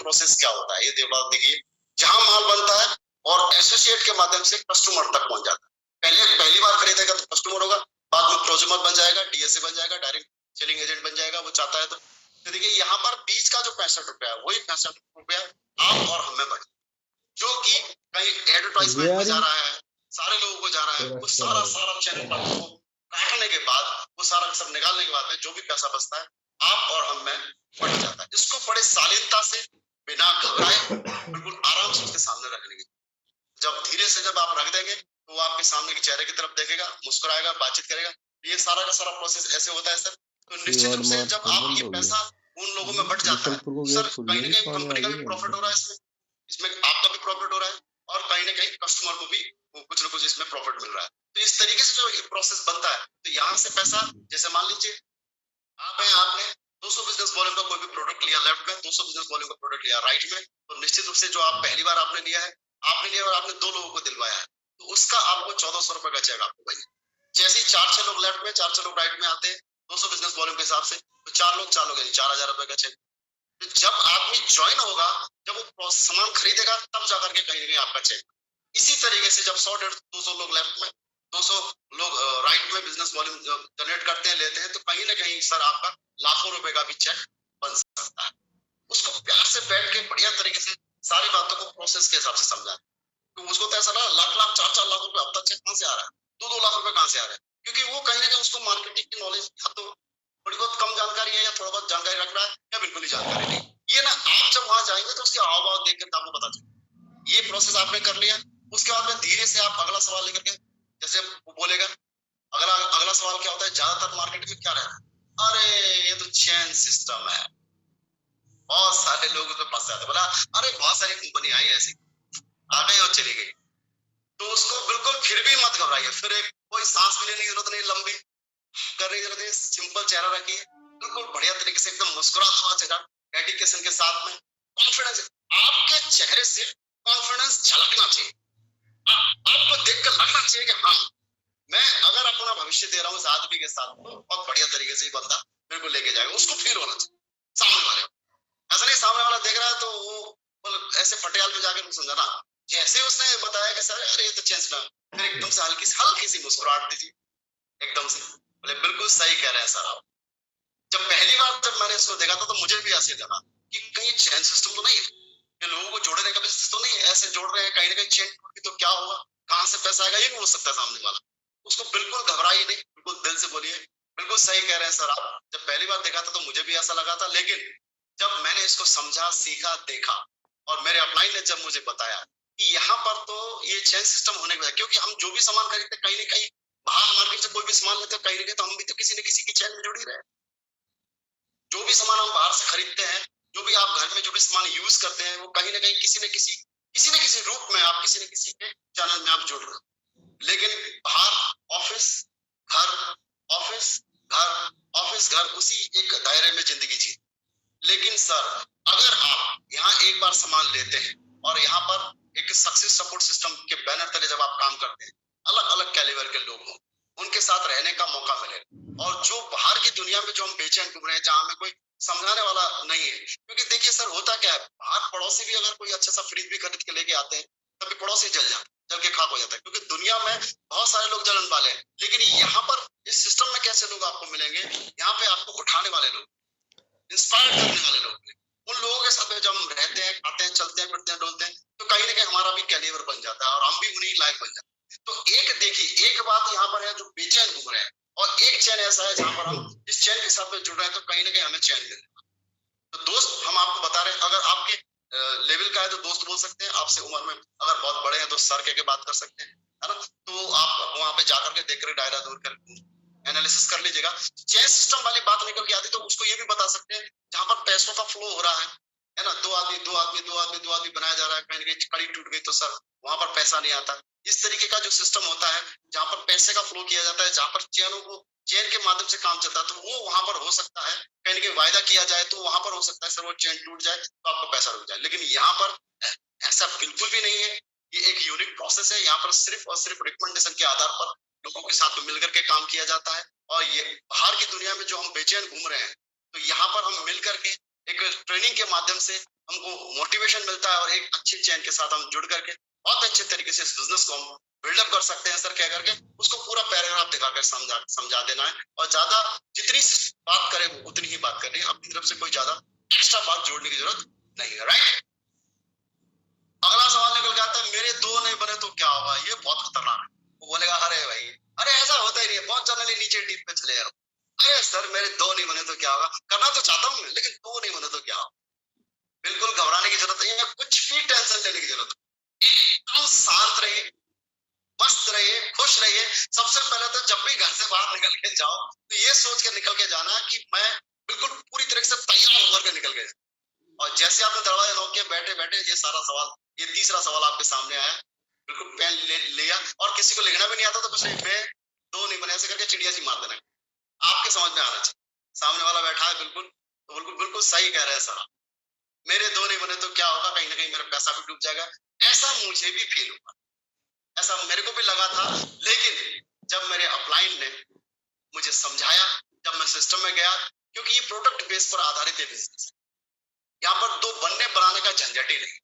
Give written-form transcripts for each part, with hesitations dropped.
Process क्या होता है, ये बात देखिए। जहां माल बनता है और एसोसिएट के माध्यम से कस्टमर तक पहुंच जाता है। पहली बार खरीदेगा तो कस्टमर होगा, बाद में प्रोज्यूमर बन जाएगा, डीएसए बन जाएगा, डायरेक्ट सेलिंग एजेंट बन जाएगा, वो चाहता है तो देखिए यहाँ पर बीच का जो 65 रुपया है वही 65 रुपया आप और हमें बढ़, जो कि कहीं एडवर्टाइजमेंट में जा रहा है, सारे लोगों को जा रहा है, वो सारा चैनल को काटने के बाद, वो सारा सब निकालने के बाद में जो भी पैसा बचता है आप और हम में बढ़ जाता है। इसको बड़े शालीनता से, बिना घबराए, बिल्कुल आराम से उसके सामने रखने की, जब धीरे से जब आप रख देंगे तो वो आपके सामने के चेहरे की तरफ देखेगा, मुस्कुराएगा, बातचीत करेगा। ये सारा का सारा प्रोसेस ऐसे होता है सर। तो निश्चित रूप से जब आप ये पैसा उन लोगों में बढ़ जाता है, सर कहीं ना कहीं कंपनी का भी प्रॉफिट हो रहा है, इसमें आपका भी प्रॉफिट हो रहा है और कहीं ना कहीं कस्टमर को भी कुछ ना कुछ इसमें प्रॉफिट मिल रहा है। तो इस तरीके से जो प्रोसेस बनता है, तो यहाँ से पैसा, जैसे मान लीजिए आपने 200 बिजनेस वॉल्यूम का कोई भी प्रोडक्ट लिया लेफ्ट में, 200 बिजनेस वॉल्यूम का प्रोडक्ट लिया राइट में, तो निश्चित रूप से जो आप पहली बार आपने लिया है, और आपने 2 लोगों को दिलवाया है, तो उसका आपको 1400 रुपए का चेक आपको भाई। जैसे ही 4-6 लोग लेफ्ट में, 4-6 लोग राइट में आते हैं 200 बिजनेस वॉल्यूम के हिसाब से, तो 4 लोग यानी 4000 रुपए का चेक। तो जब आदमी ज्वाइन होगा, जब वो सामान खरीदेगा, तब जाकर के कहीं ना कहीं आपका चेक। इसी तरीके से जब 100-150-200 लोग लेफ्ट में, 200 लोग राइट में बिजनेस वॉल्यूम जनरेट करते हैं, लेते हैं, तो कहीं ना कहीं सर आपका लाखों रुपए का भी चेक बन सकता है। उसको प्यार से बैठ के बढ़िया तरीके से सारी बातों को प्रोसेस के हिसाब से समझा, तो उसको तो ऐसा लगा लाख 4-4 लाख रुपए अब तक चेक कहां से आ रहा है, 2-2 लाख रुपए कहां से आ रहा है, क्योंकि वो कहीं ना कहीं उसको मार्केटिंग की नॉलेज या तो थोड़ी बहुत कम जानकारी है, या थोड़ा बहुत जानकारी रख रहा है, या बिल्कुल ही जानकारी नहीं। ये ना आप जब वहां जाएंगे तो उसके हाव भाव देख कर आपको पता चलेगा। ये प्रोसेस आपने कर लिया, उसके बाद में धीरे से आप अगला सवाल लेकर के, जैसे वो बोलेगा, अगला सवाल क्या होता है, ज्यादातर मार्केट में क्या रहता है, अरे ये तो चेन सिस्टम है, बहुत सारे लोग उसमें फंस जाते, बोला अरे बहुत सारी कंपनी आई ऐसी, आ गई और चली गई। तो उसको बिल्कुल फिर भी मत घबराइए, फिर एक कोई सांस भी लेने की जरूरत नहीं, लंबी करने की जरूरत नहीं, सिंपल चेहरा रखिए, बिल्कुल बढ़िया तरीके से एकदम मुस्कुराता हुआ चेहरा, डेडिकेशन के साथ में, कॉन्फिडेंस, आपके चेहरे से कॉन्फिडेंस झलकना चाहिए, आपको देखकर लगना चाहिए कि हाँ मैं अगर अपना भविष्य दे रहा हूँ इस आदमी के साथ, तो बहुत बढ़िया तरीके से बंदा मेरे को लेके जाएगा, उसको फील होना चाहिए सामने वाले। ऐसा नहीं सामने वाला देख रहा है तो वो ऐसे पटियाल में जाकर समझाना, जैसे उसने बताया कि सर अरे ये तो चेंज ना, फिर एकदम से हल्की सी मुस्कुराहट दीजिए, एकदम से बोले बिल्कुल सही कह रहे हैं सर आप। जब पहली बार जब मैंने इसको देखा था तो मुझे भी ऐसे लगा कि कहीं चेन सिस्टम तो नहीं है, ये लोगों को जोड़ने का बिजनेस तो नहीं है, ऐसे जोड़ रहे हैं, कहीं ना कहीं चेन टूटी तो क्या होगा, कहाँ से पैसा आएगा, ये भी हो सकता है सामने वाला। उसको बिल्कुल घबराइए नहीं, बिल्कुल दिल से बोलिए बिल्कुल सही कह रहे हैं सर आप। जब पहली बार देखा था तो मुझे भी ऐसा लगा था, लेकिन जब मैंने इसको समझा, सीखा, देखा और मेरे अपलाइन ने जब मुझे बताया कि यहाँ पर तो ये चेन सिस्टम होने का, क्योंकि हम जो भी सामान खरीदते कहीं ना कहीं बाहर मार्केट से कोई भी सामान लेते कहीं ना कहीं, तो हम भी तो किसी न किसी की चेन में जुड़ी रहे। जो भी सामान हम बाहर से खरीदते हैं, जो भी आप घर में जो भी सामान यूज करते हैं, वो कहीं ना कहीं किसी न किसी रूप में आप किसी न किसी के चैनल में आप जुड़ रहे हो। लेकिन बाहर ऑफिस घर, ऑफिस घर, ऑफिस घर, उसी एक दायरे में जिंदगी जी। लेकिन सर अगर आप यहाँ एक बार सामान लेते हैं और यहाँ पर एक सक्सेस सपोर्ट सिस्टम के बैनर तले जब आप काम करते हैं, अलग अलग कैलिबर के लोग हों, उनके साथ रहने का मौका मिले, और जो बाहर की दुनिया में जो हम बेचैन घूम रहे हैं, जहाँ हमें कोई समझाने वाला नहीं है, क्योंकि देखिए सर होता क्या है, बाहर पड़ोसी भी अगर कोई अच्छा सा फ्रिज भी खरीद के लेके आते हैं, तभी पड़ोसी जल के खाक हो जाता है, क्योंकि दुनिया में बहुत सारे लोग जलन वाले हैं। लेकिन यहाँ पर इस सिस्टम में कैसे लोग आपको मिलेंगे, यहाँ पे आपको उठाने वाले लोग, इंस्पायर करने वाले लोग, उन लोगों के साथ जब हम रहते हैं, खाते हैं, चलते हैं, फिरते हैं, डोलते हैं, तो कहीं ना कहीं हमारा भी कैलिबर बन जाता है और हम भी उन्हीं लायक बन जाते हैं। तो एक देखिए, एक बात यहाँ पर है जो बेचैन घूम रहे हैं, और एक चैन ऐसा है जहां पर हम इस चैन के साथ में जुड़ रहे हैं, तो कहीं ना कहीं हमें चैन मिल रहा है। तो दोस्त हम आपको बता रहे हैं, अगर आपके लेवल का है तो दोस्त बोल सकते हैं, आपसे उम्र में अगर बहुत बड़े हैं तो सर कह के बात कर सकते हैं, है ना। तो आप वहां पे जाकर के देख कर डायरा दूर कर एनालिसिस कर लीजिएगा। चेन सिस्टम वाली बात निकल के आती तो उसको ये भी बता सकते हैं, जहां पर पैसों का फ्लो हो रहा है ना, दो आदमी बनाया जा रहा है, कहीं ना कहीं कड़ी टूट गई तो सर वहां पर पैसा नहीं आता। इस तरीके का जो सिस्टम होता है जहां पर पैसे का फ्लो किया जाता है, जहां पर चेन के माध्यम से काम चलता है, तो वो वहां पर हो सकता है कहीं ना कहीं वायदा किया जाए, तो वहां पर हो सकता है सर वो चेन टूट जाए तो आपका पैसा रुक जाए। लेकिन यहाँ पर ऐसा बिल्कुल भी नहीं है, ये एक यूनिक प्रोसेस है। यहाँ पर सिर्फ और सिर्फ रिकमेंडेशन के आधार पर लोगों के साथ मिलकर के काम किया जाता है। और ये बाहर की दुनिया में जो हम बेचैन घूम रहे हैं, तो यहाँ पर हम मिलकर के एक ट्रेनिंग के माध्यम से हमको मोटिवेशन मिलता है और एक अच्छी चैन के साथ हम जुड़ करके बहुत अच्छे तरीके से इस बिजनेस को हम बिल्डअप कर सकते हैं सर। कह करके उसको पूरा पैराग्राफ दिखाकर समझा देना है और ज्यादा जितनी बात करे वो उतनी ही बात करनी है, अपनी तरफ से कोई ज्यादा एक्स्ट्रा बात जोड़ने की जरूरत नहीं है। राइट, अगला सवाल निकल के आता है मेरे दो नहीं बने तो क्या होगा। ये बहुत खतरनाक है। वो बोलेगा अरे भाई अरे ऐसा होता ही नहीं है, बहुत जनरली नीचे डीप पे चले जाओ। अरे सर मेरे दो नहीं बने तो क्या होगा, करना तो चाहता हूँ लेकिन दो नहीं बने तो क्या होगा। बिल्कुल घबराने की जरूरत नहीं है, कुछ भी टेंशन लेने की जरूरत नहीं, एकदम शांत रहिए, मस्त रहिए, खुश रहिए। सबसे पहले तो जब भी घर से बाहर निकल के जाओ तो ये सोच के निकल के जाना कि मैं बिल्कुल पूरी तरह से तैयार होकर के निकल गए। और जैसे आपने दरवाजा नॉक किया बैठे बैठे ये सारा सवाल, ये तीसरा सवाल आपके सामने आया, बिल्कुल पेन लिया और किसी को लिखना भी नहीं आता तो कुछ नहीं, मैं दो नहीं बने ऐसे करके चिड़िया सी मार देना, आपके समझ में आना चाहिए। सामने वाला बैठा है बिल्कुल तो बिल्कुल बिल्कुल सही कह रहे हैं सर, मेरे दो नहीं बने तो क्या होगा, कहीं ना कहीं मेरा पैसा भी डूब जाएगा। ऐसा मुझे भी फील हुआ, ऐसा मेरे को भी लगा था। लेकिन जब मेरे अपलाइन ने मुझे समझाया, जब मैं सिस्टम में गया, क्योंकि ये प्रोडक्ट बेस पर आधारित है बिजनेस, यहाँ पर दो बनने बनाने का झंझट ही नहीं,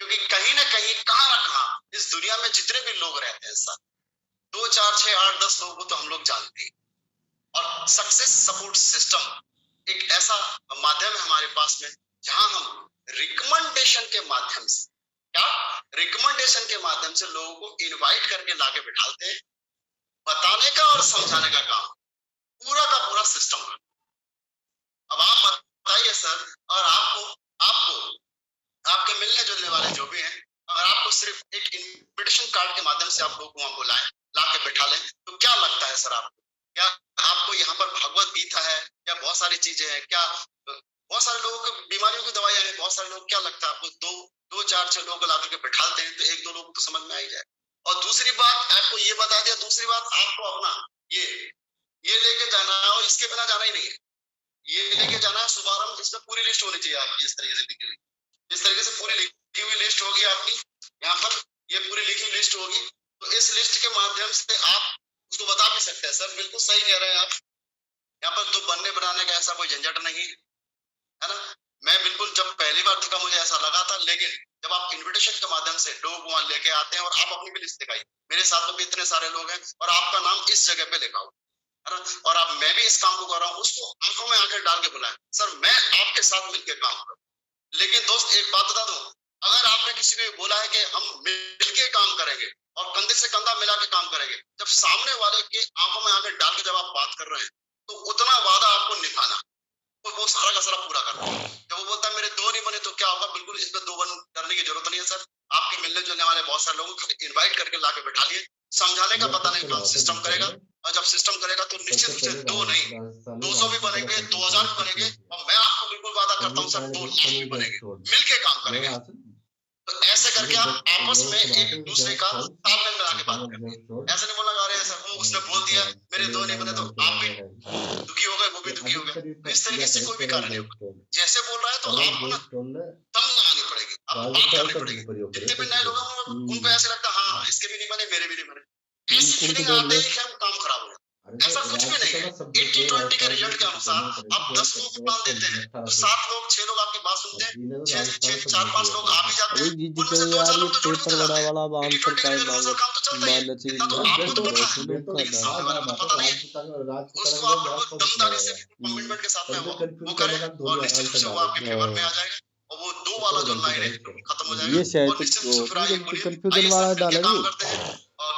क्योंकि कहीं ना कहीं कहाँ ना कहाँ इस दुनिया में जितने भी लोग रहते हैं सर, 2 4 6 8 10 लोगों को तो हम लोग जानते हैं। और सक्सेस सपोर्ट सिस्टम एक ऐसा माध्यम है हमारे पास में जहां हम रिकमेंडेशन के माध्यम से, क्या रिकमेंडेशन के माध्यम से लोगों को इनवाइट करके लाके बिठाते हैं, बताने का और समझाने का काम पूरा का पूरा सिस्टम है। अब आप बताइए सर, और आपको आपके मिलने जुलने वाले जो भी हैं, अगर आपको सिर्फ एक इन्विटेशन कार्ड के माध्यम से आप लोग को वहां बुलाएं, लाके बिठा लें, तो क्या लगता है सर आपको, क्या आपको यहाँ पर भगवत गीता है या बहुत सारी चीजें हैं, क्या बहुत सारे लोगों की बीमारियों की दवाइयां हैं, बहुत सारे लोग, क्या लगता है आपको दो 4 6 लोगों को लाकर के बिठाते हैं तो 1 2 लोग तो समझ में आ ही जाए। और दूसरी बात आपको ये बता दिया, दूसरी बात आपको अपना ये लेके जाना है और इसके बिना जाना ही नहीं है, ये लेके जाना है शुभारंभ, इसमें पूरी लिस्ट होनी चाहिए आपकी, इस तरीके से लिखी हुई, इस तरीके से पूरी लिखी हुई लिस्ट होगी आपकी, यहाँ पर ये पूरी लिखी हुई लिस्ट होगी। तो इस लिस्ट के माध्यम से आप उसको बता भी सकते हैं सर, बिल्कुल सही कह रहे हैं आप, यहाँ पर तो बनने बनाने का ऐसा कोई झंझट नहीं है ना। मैं बिल्कुल जब पहली बार देखा मुझे ऐसा लगा था, लेकिन जब आप इन्विटेशन के माध्यम से लोग वहां लेके आते हैं और आप अपनी भी लिस्ट दिखाई, मेरे साथ में भी इतने सारे लोग हैं और आपका नाम इस जगह पे लिखा हो, है ना, और अब मैं भी इस काम को कर रहा हूँ, उसको आंखों में आंखें डाल के बुलाएं सर, मैं आपके साथ मिलकर काम करूँ। लेकिन दोस्त एक बात बता दूं, अगर आपने किसी को बोला है कि हम मिलके काम करेंगे और कंधे से कंधा मिला के काम करेंगे, जब सामने वाले के आंखों में आंखें डाल के जब आप बात कर रहे हैं तो उतना वादा आपको निभाना, वो सारा का सारा पूरा करना। जब वो बोलता है मेरे दो नहीं बने तो क्या होगा, बिल्कुल इसमें दो बन करने की जरूरत नहीं है सर, आपके मिलने जुलने वाले बहुत सारे लोगों को इन्वाइट करके लाके बैठा लिए, समझाने का बताने का काम सिस्टम करेगा, और जब सिस्टम करेगा तो निश्चित रूप से दो नहीं 200 भी बनेंगे, 2000 भी बनेंगे, और मैं आपको बिल्कुल वादा करता हूँ सर 2 लाख भी बनेंगे, मिलके काम करेंगे। तो ऐसे करके आप आपस में एक दूसरे का तालमेल मिला के बात करें, ऐसे नहीं बोलना अरे सर वो उसने बोल दिया मेरे दो नहीं बने तो आप भी दुखी हो गए, वो भी दुखी हो गए, इस तरीके से कोई भी कार्य नहीं होगा। जैसे बोल रहा है तो आपको ना दम लगानी पड़ेगी, आपको बात करनी पड़ेगी। जितने भी नए लोग हैं उनको ऐसे लगता है हाँ इसके भी नहीं बने मेरे भी नहीं बने, ऐसी फीलिंग आते ही हम काम खराब हो जाए। ऐसा कुछ भी नहीं है। 80-20 के रिजल्ट के अनुसार आप 10 लोगों को प्लान देते हैं तो 7 लोग 6 लोग आपकी बात सुनते हैं, 4-5 लोग आ भी जाते हैं, उनमें से 2-4 लोग तो जुड़ भी जाते हैं। 80-20 के रिजल्ट के अनुसार काम तो चलता ही है, इतना तो आपको तो पता है, लेकिन सामने वाले को पता नहीं है। उसको आपको दमदारी से कमिटमेंट के साथ में वो करे और निश्चित रूप से वो आपके फेवर में आ जाएगा और वो दो वाला जो लाइन है खत्म हो जाएगा। ये शायद और निश्चित रूप से फिर आगे बोलिए कंफ्यूजन वाला डालेंगे काम करते हैं और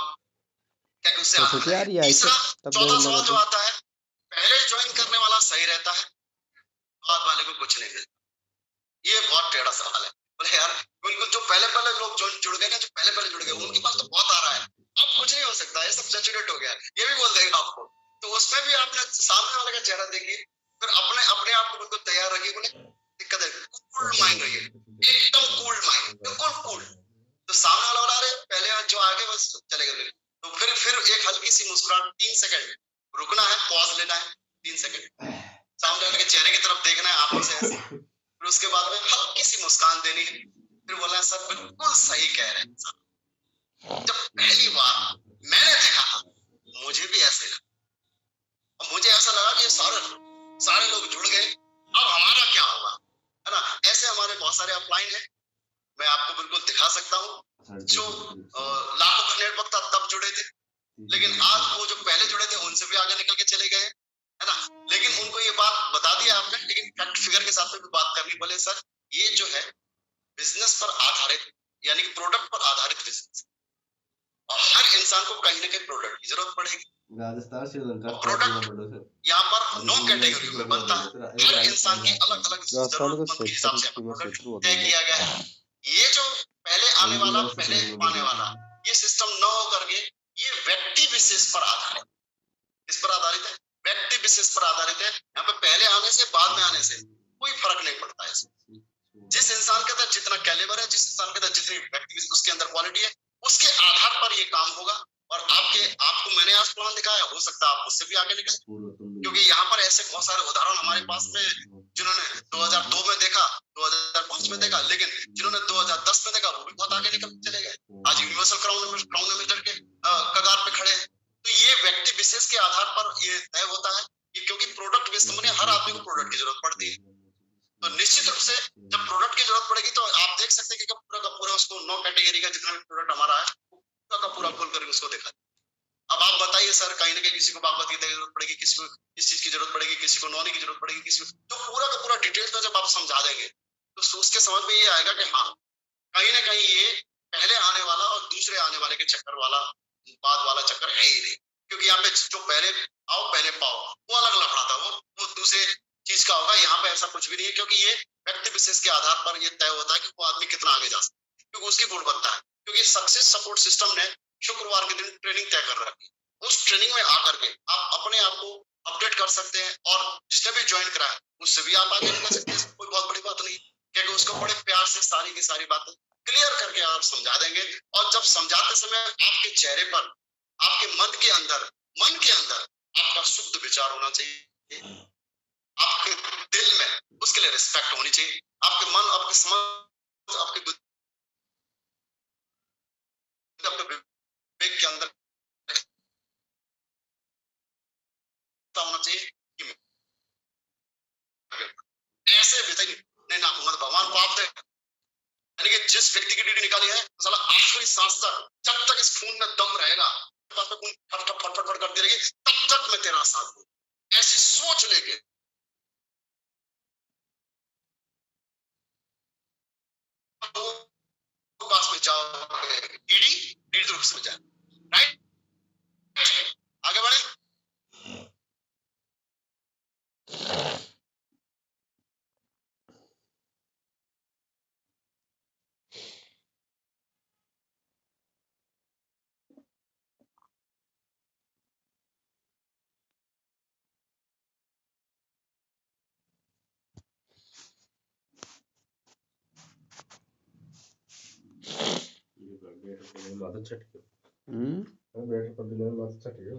क्या उससे तो सोचिए यार ये ऐसे तीसरा चौथा सवाल जो आता है, पहले ज्वाइन करने वाला सही रहता है, बाद वाले को कुछ नहीं मिलता। ये बहुत टेढ़ा सवाल है। बोले यार बिल्कुल जो पहले लोग जो जुड़ गए ना, जो पहले जुड़ गए उनके पास तो बहुत आ रहा है, अब कुछ नहीं हो सकता, ये सब सैचुरेट हो गया, ये भी बोल देगा आपको। तो उसमें भी आपने सामने वाले का चेहरा देखिए, फिर अपने आप को बिल्कुल तैयार रखिए। बोले दिक्कत है, कूल माइंड रहिए, एकदम कूल माइंड, बिल्कुल कूल। तो सामने वाला बोला अरे पहले जो आगे बस चले गए, तो फिर एक हल्की सी मुस्कुराहट, 3 सेकंड रुकना है, पॉज लेना है, 3 सेकंड सामने वाले के चेहरे की तरफ देखना है आंखों से ऐसे, फिर उसके बाद में हल्की सी मुस्कान देनी है, फिर बोलना है सर बिल्कुल सही कह रहे हैं सर। जब पहली बार मैंने देखा था मुझे भी ऐसे लगा, और मुझे ऐसा लगा कि सारे लोग जुड़ गए, अब हमारा क्या होगा, है ना। ऐसे हमारे बहुत सारे अपलाइन है, मैं आपको बिल्कुल दिखा सकता हूँ, जो लाखों का नेटवर्क था तब जुड़े थे, लेकिन आज वो जो पहले जुड़े थे उनसे भी आगे निकल के चले गए, है ना। लेकिन उनको ये बात बता दिया आपने, लेकिन फैक्ट फिगर के साथ में भी बात करनी, बोले सर ये जो है बिजनेस पर आधारित, यानी कि प्रोडक्ट पर आधारित बिजनेस, और हर इंसान को कहीं ना कहीं प्रोडक्ट की जरूरत पड़ेगी। राजस्थान श्रीलंका प्रोडक्ट यहाँ पर 9 कैटेगरी में बनता है, हर इंसान की अलग अलग जरूरतमंद के हिसाब से प्रोडक्ट तय किया गया है। ये जो पहले आने वाला पहले पाने वाला, ये सिस्टम न हो करके ये व्यक्ति विशेष पर आधारित, इस पर आधारित है, व्यक्ति विशेष पर आधारित है। यहाँ पे पहले आने से बाद में आने से कोई फर्क नहीं पड़ता है। जिस इंसान के अंदर जितना कैलिबर है, जिस इंसान के अंदर जितनी व्यक्ति उसके अंदर क्वालिटी है, उसके आधार पर ये काम होगा। और आपको मैंने आज प्लान दिखाया, हो सकता है आप उससे भी आगे निकले, क्योंकि यहाँ पर ऐसे बहुत सारे उदाहरण हमारे पास में, जिन्होंने 2002 में देखा, 2005 में देखा, लेकिन जिन्होंने 2010 में देखा वो भी बहुत आगे निकल चले गए, आज यूनिवर्सल क्राउन मेजर के कगार पे खड़े हैं। तो ये व्यक्ति विशेष के आधार पर ये तय होता है, क्योंकि प्रोडक्ट बेस्ड कंपनी, हर आदमी को प्रोडक्ट की जरूरत पड़ती है। तो निश्चित रूप से जब प्रोडक्ट की जरूरत पड़ेगी तो आप देख सकते हैं कि पूरा का पूरा उसको 9 कैटेगरी का जितना भी प्रोडक्ट हमारा है पूरा का पूरा खोल कर उसको देखा। अब आप बताइए सर, कहीं ना कहीं किसी को भागवत गीता की जरूरत पड़ेगी, किसी को इस चीज की जरूरत पड़ेगी, किसी को नौनी की जरूरत पड़ेगी, किसी को, तो पूरा का पूरा डिटेल्स में जब आप समझा देंगे तो उसके समझ में ये आएगा कि हाँ कहीं ना कहीं ये पहले आने वाला और दूसरे आने वाले के चक्कर वाला, बाद वाला चक्कर है ही नहीं। क्योंकि यहाँ पे जो पहले आओ पहले पाओ वो अलग लफड़ा था, वो दूसरे चीज का होगा। यहाँ पे ऐसा कुछ भी नहीं है, क्योंकि ये व्यक्ति विशेष के आधार पर ये तय होता है कि वो आदमी कितना आगे जा सकता है, क्योंकि उसकी गुणवत्ता है। क्योंकि सक्सेस सपोर्ट सिस्टम ने शुक्रवार के दिन ट्रेनिंग तय कर रखी, उस ट्रेनिंग में आकर के आप अपने आप को अपडेट कर सकते हैं, और जिसने भी ज्वाइन करा है उससे भी आप आगे निकल सकते हैं। कोई बहुत बड़ी बात नहीं, क्योंकि उसको बड़े प्यार से सारी की सारी बातें क्लियर करके आप समझा देंगे। और जब समझाते समय आपके चेहरे पर, आपके मन के अंदर आपका शुद्ध विचार होना चाहिए, आपके दिल में उसके लिए रिस्पेक्ट होनी चाहिए, आपके मन, आपके समझ, आपके विवेक के अंदर होना चाहिए कि ऐसे विधि नहीं ना भगवान को आप दे, यानी कि जिस व्यक्ति की ड्यूटी निकाली है साला आखिरी सांस तक, जब तक इस खून में दम रहेगा, फटफट करती रहेगी, तब तक मैं तेरा साथ दूं, ऐसी सोच लेके तो पास में जाओगे, ईडी रूप से जाए, राइट, आगे बढ़े। बैटर कर दिया, बात अच्छा ठीक है। बैटर कर दिया, बात अच्छा ठीक है।